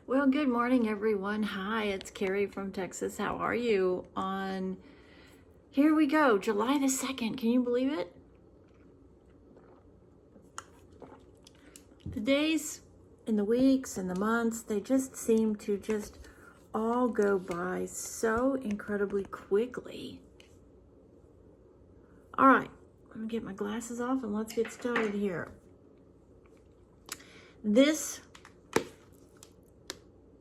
Well, good morning, everyone. Hi, it's Carrie from Texas. How are you? Here we go, July the 2nd. Can you believe it? The days and the weeks and the months, they just seem to just all go by so incredibly quickly. All right, let me get my glasses off and let's get started here. This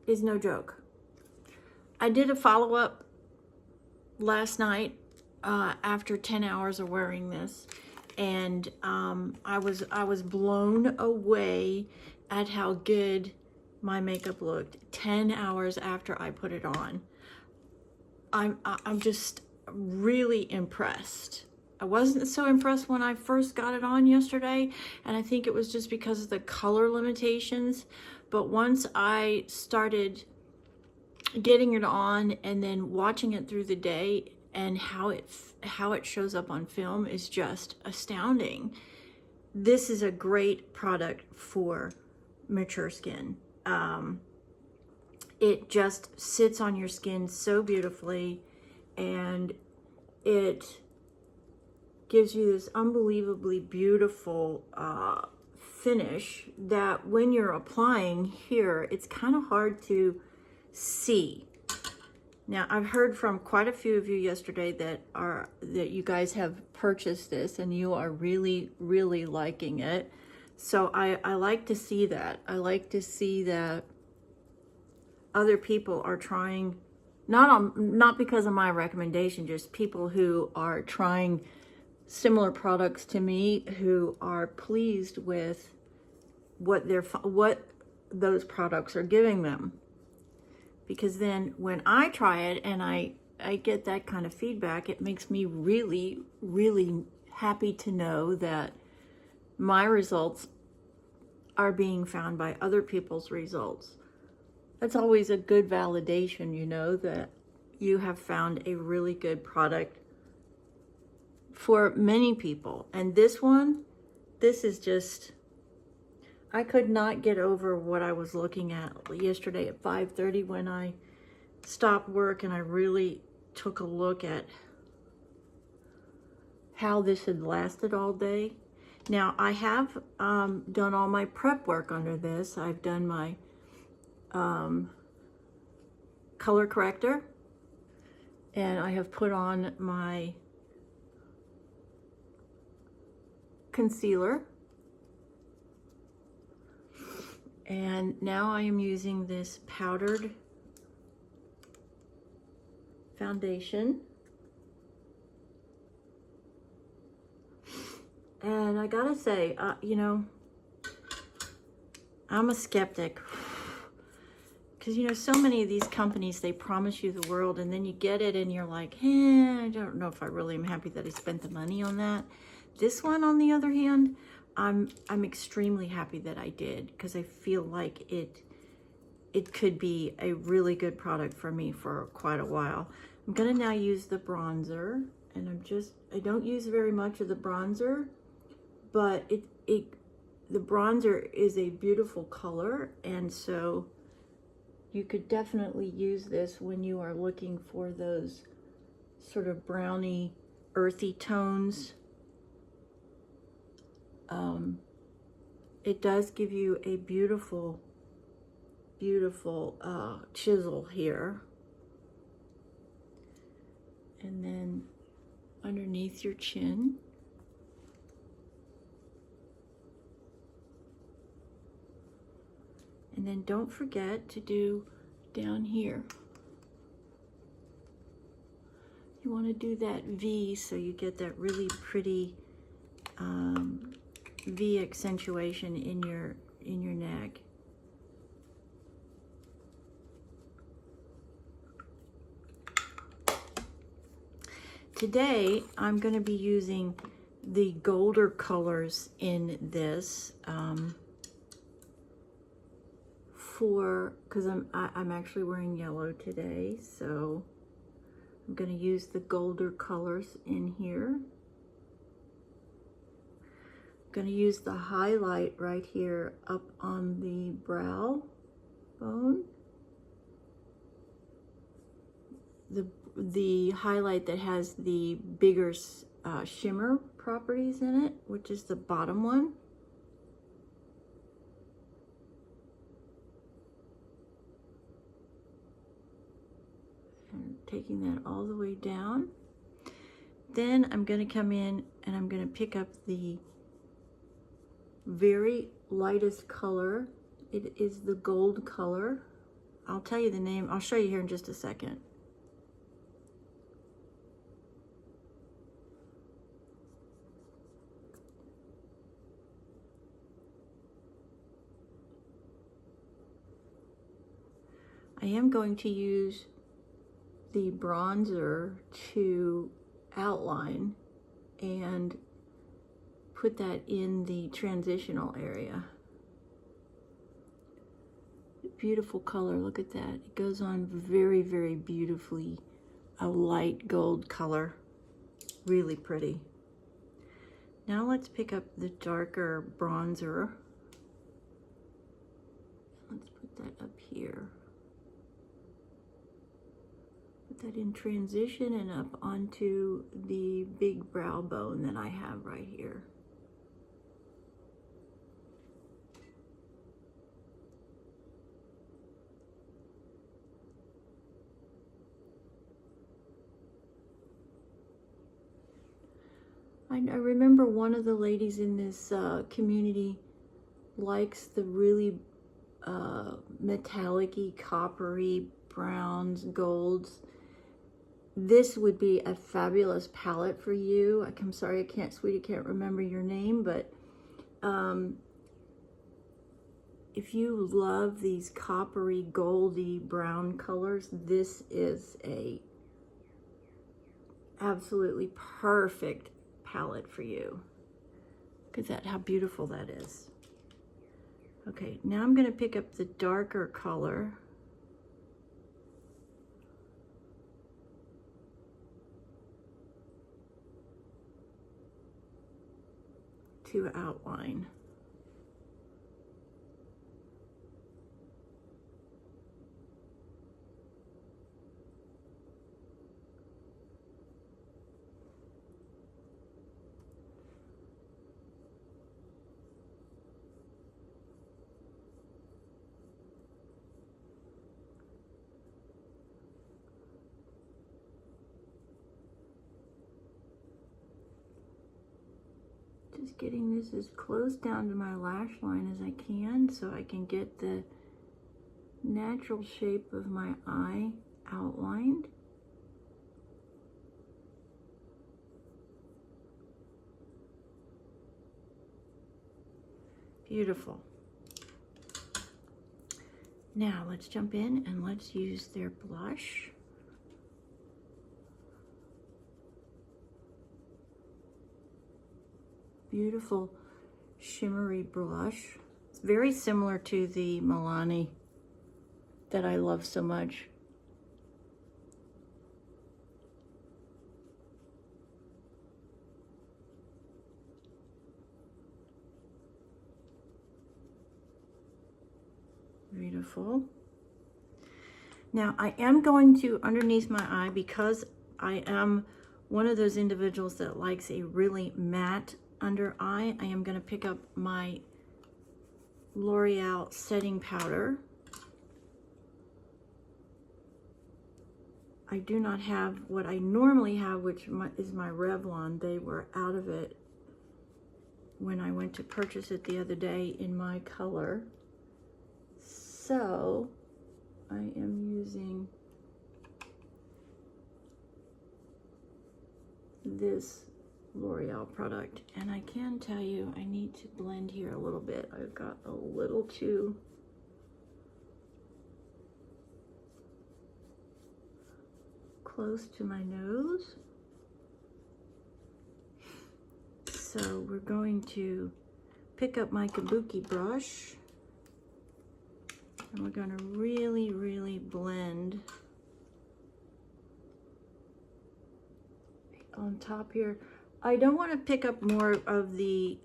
is no joke. I did a follow-up last night after 10 hours of wearing this, and I was blown away at how good my makeup looked 10 hours after I put it on. I'm just really impressed. I wasn't so impressed when I first got it on yesterday, and I think it was just because of the color limitations. But once I started getting it on and then watching it through the day, and how it shows up on film is just astounding. This is a great product for mature skin. It just sits on your skin so beautifully, and it gives you this unbelievably beautiful finish that when you're applying here, it's kind of hard to see. Now, I've heard from quite a few of you yesterday that you guys have purchased this and you are really, really liking it. So I like to see that. I like to see that other people are trying, not because of my recommendation, just people who are trying similar products to me, who are pleased with what those products are giving them. Because then when I try it and I get that kind of feedback, it makes me really, really happy to know that my results are being found by other people's results. That's always a good validation, you know, that you have found a really good product for many people. And this is just, I could not get over what I was looking at yesterday at 5:30 when I stopped work and I really took a look at how this had lasted all day. Now, I have done all my prep work under this. I've done my color corrector, and I have put on my concealer. And now I am using this powdered foundation. And I gotta say, you know, I'm a skeptic. Because, you know, so many of these companies, they promise you the world, and then you get it and you're like, I don't know if I really am happy that I spent the money on that. This one, on the other hand, I'm extremely happy that I did, because I feel like it could be a really good product for me for quite a while. I'm gonna now use the bronzer, and I don't use very much of the bronzer, but the bronzer is a beautiful color, and so you could definitely use this when you are looking for those sort of browny, earthy tones. It does give you a beautiful, beautiful chisel here. And then underneath your chin. And then don't forget to do down here. You want to do that V so you get that really pretty V accentuation in your neck. Today I'm going to be using the golder colors in this because I'm actually wearing yellow today, so I'm going to use the golder colors in here. I'm going to use the highlight right here up on the brow bone. the highlight that has the bigger shimmer properties in it, which is the bottom one. And taking that all the way down. Then I'm going to come in and I'm going to pick up the very lightest color. It is the gold color. I'll tell you the name. I'll show you here in just a second. I am going to use the bronzer to outline and put that in the transitional area. Beautiful color, look at that. It goes on very, very beautifully. A light gold color, really pretty. Now let's pick up the darker bronzer. Let's put that up here. That in transition and up onto the big brow bone that I have right here. I remember one of the ladies in this community likes the really metallic-y, coppery browns, golds. This would be a fabulous palette for you. I'm sorry, sweetie, can't remember your name, but if you love these coppery, goldy, brown colors, this is a absolutely perfect palette for you. Look at that, how beautiful that is. Okay, now I'm going to pick up the darker color. To outline. Just getting this as close down to my lash line as I can so I can get the natural shape of my eye outlined. Beautiful. Now let's jump in and let's use their blush. Beautiful shimmery blush. It's very similar to the Milani that I love so much. Beautiful. Now I am going to, underneath my eye, because I am one of those individuals that likes a really matte under eye, I am going to pick up my L'Oreal setting powder. I do not have what I normally have, which is my Revlon. They were out of it when I went to purchase it the other day in my color. So I am using this L'Oreal product, and I can tell you I need to blend here a little bit. I've got a little too close to my nose, so we're going to pick up my Kabuki brush and we're going to really blend on top here. I don't want to pick up more of the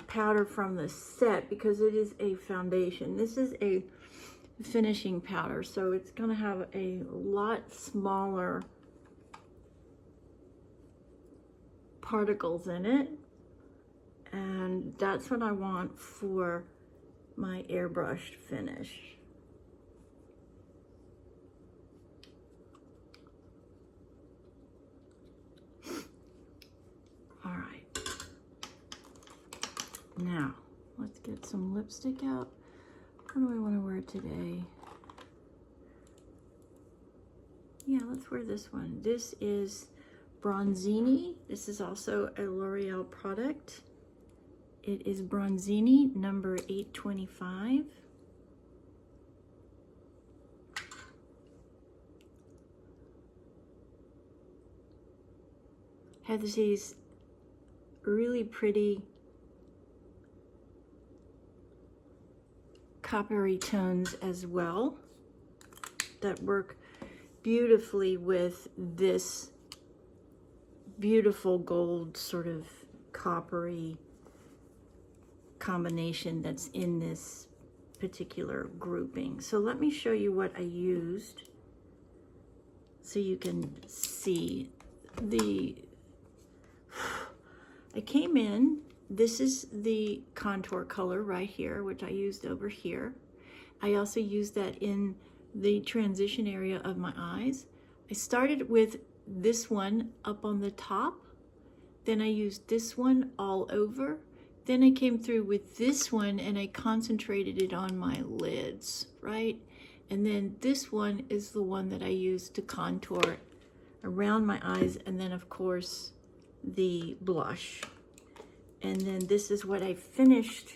powder from the set because it is a foundation. This is a finishing powder, so it's going to have a lot smaller particles in it, and that's what I want for my airbrushed finish. All right, now let's get some lipstick out. What do I want to wear today? Yeah, let's wear this one. This is Bronzini. This is also a L'Oreal product. It is Bronzini number 825. Has these really pretty coppery tones as well that work beautifully with this beautiful gold sort of coppery combination that's in this particular grouping. So let me show you what I used so you can see I came in, this is the contour color right here, which I used over here. I also used that in the transition area of my eyes. I started with this one up on the top, then I used this one all over, then I came through with this one and I concentrated it on my lids, right? And then this one is the one that I used to contour around my eyes, and then of course the blush. And then this is what I finished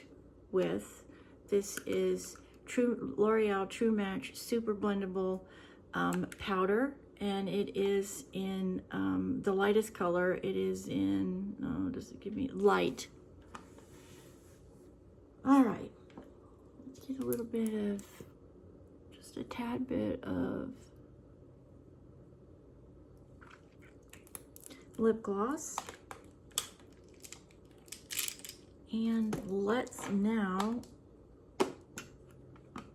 with. This is L'Oreal True Match Super Blendable powder, and it is in the lightest color. It is in, oh, does it give me light? All right, let's get a little bit of, just a tad bit of lip gloss. And let's now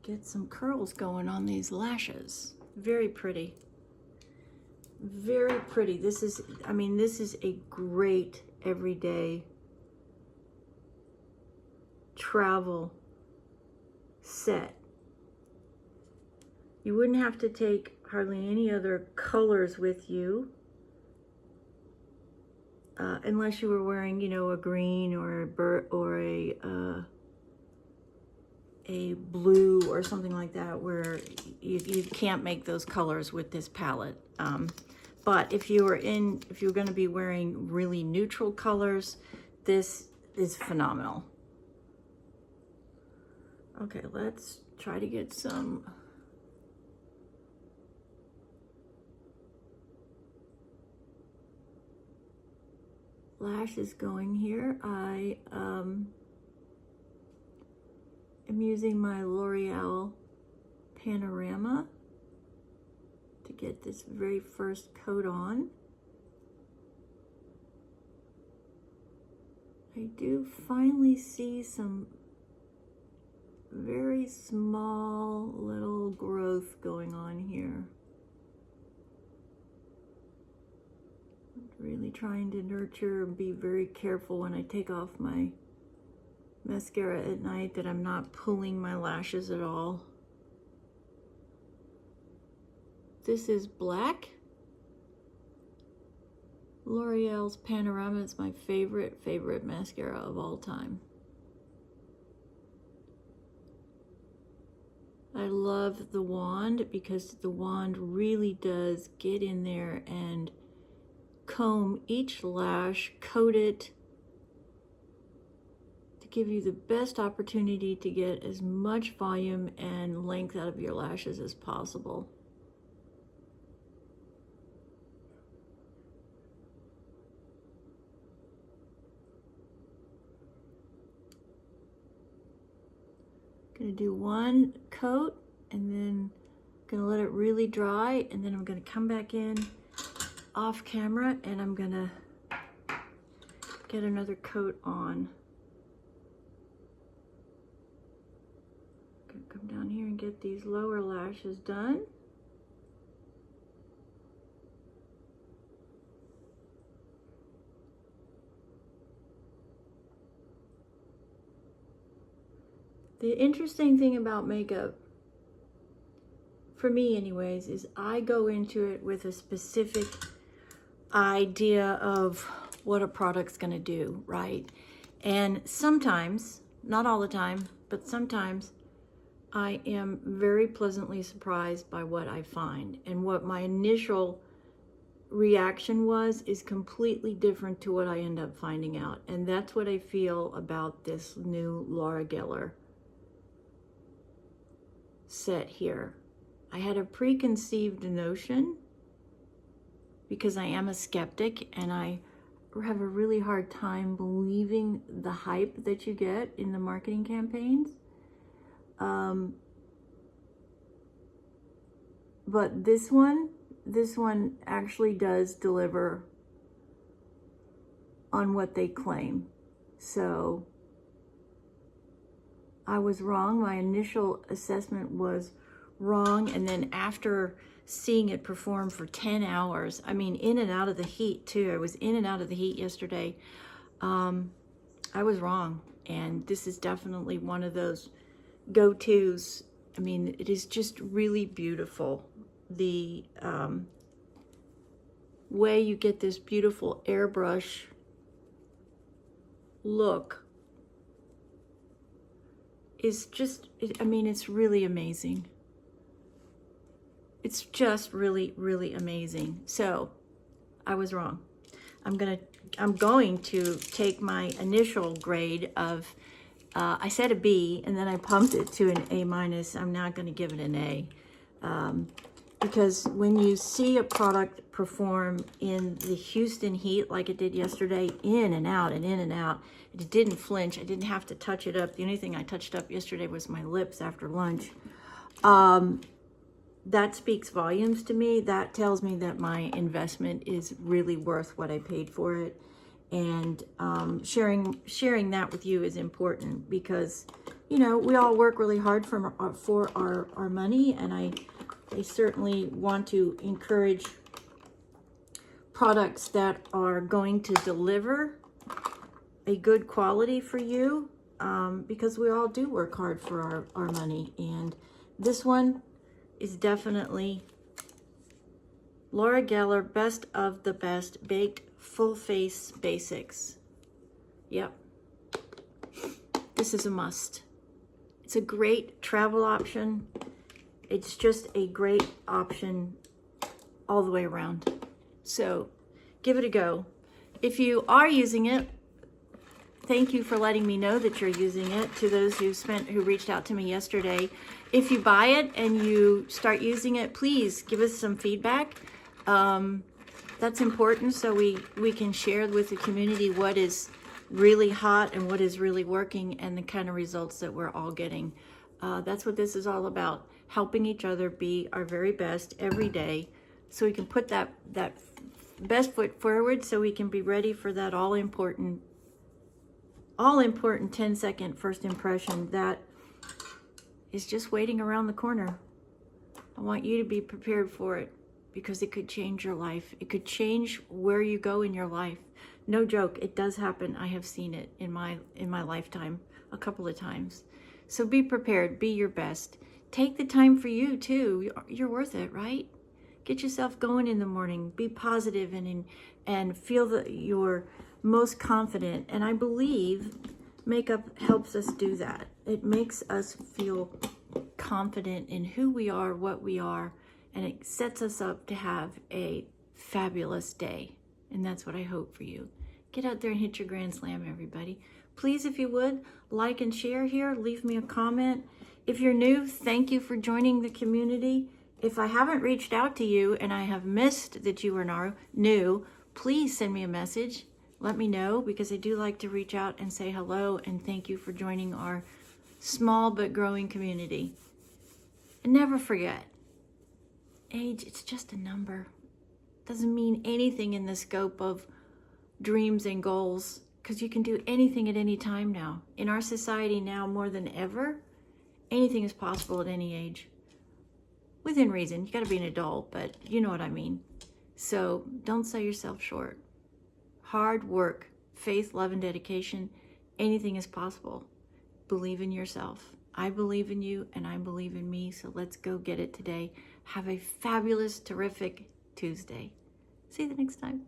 get some curls going on these lashes. Very pretty. Very pretty. This is, I mean, this is a great everyday travel set. You wouldn't have to take hardly any other colors with you. Unless you were wearing, you know, a green or a blue or something like that, where you can't make those colors with this palette. But if you're going to be wearing really neutral colors, this is phenomenal. Okay, let's try to get some lashes going here. I am using my L'Oreal Panorama to get this very first coat on. I do finally see some very small little growth going on here. Really trying to nurture and be very careful when I take off my mascara at night that I'm not pulling my lashes at all. This is black. L'Oreal's Panorama is my favorite mascara of all time. I love the wand because the wand really does get in there and comb each lash, coat it to give you the best opportunity to get as much volume and length out of your lashes as possible. Gonna do one coat and then gonna let it really dry, and then I'm gonna come back in off camera and I'm gonna get another coat on. Gonna come down here and get these lower lashes done. The interesting thing about makeup, for me anyways, is I go into it with a specific idea of what a product's gonna do, right? And sometimes, not all the time, but sometimes I am very pleasantly surprised by what I find. And what my initial reaction was is completely different to what I end up finding out. And that's what I feel about this new Laura Geller set here. I had a preconceived notion because I am a skeptic and I have a really hard time believing the hype that you get in the marketing campaigns. But this one actually does deliver on what they claim. So I was wrong. My initial assessment was wrong. And then after seeing it perform for 10 hours, I mean, in and out of the heat too. I was in and out of the heat yesterday. I was wrong. And this is definitely one of those go-tos. I mean, it is just really beautiful. The way you get this beautiful airbrush look is just, I mean, it's really amazing. It's just really, really amazing. So I was wrong. I'm going to take my initial grade of, I said a B, and then I pumped it to an A minus. I'm not going to give it an A. Because when you see a product perform in the Houston heat like it did yesterday, in and out and in and out, it didn't flinch. I didn't have to touch it up. The only thing I touched up yesterday was my lips after lunch. That speaks volumes to me. That tells me that my investment is really worth what I paid for it. And sharing that with you is important because, you know, we all work really hard for our money, and I certainly want to encourage products that are going to deliver a good quality for you, because we all do work hard for our money. And this one is definitely Laura Geller Best of the Best Baked Full Face Basics. Yep. This is a must. It's a great travel option. It's just a great option all the way around. So give it a go. If you are using it, thank you for letting me know that you're using it. To those who reached out to me yesterday, if you buy it and you start using it, please give us some feedback. That's important so we can share with the community what is really hot and what is really working and the kind of results that we're all getting. That's what this is all about. Helping each other be our very best every day so we can put that best foot forward so we can be ready for that all important 10-second first impression that is just waiting around the corner. I want you to be prepared for it because it could change your life. It could change where you go in your life. No joke, it does happen. I have seen it in my lifetime a couple of times. So be prepared, be your best. Take the time for you too. You're worth it, right? Get yourself going in the morning. Be positive and feel that you're most confident. And I believe makeup helps us do that. It makes us feel confident in who we are, what we are, and it sets us up to have a fabulous day. And that's what I hope for you. Get out there and hit your grand slam, everybody. Please, if you would, like and share here. Leave me a comment. If you're new, thank you for joining the community. If I haven't reached out to you and I have missed that you are new, please send me a message. Let me know because I do like to reach out and say hello and thank you for joining our small but growing community. And never forget, age, it's just a number. Doesn't mean anything in the scope of dreams and goals because you can do anything at any time now. In our society now more than ever, Anything is possible at any age. Within reason. You got to be an adult, but you know what I mean. So don't sell yourself short. Hard work, faith, love, and dedication. Anything is possible. Believe in yourself. I believe in you and I believe in me. So let's go get it today. Have a fabulous, terrific Tuesday. See you the next time.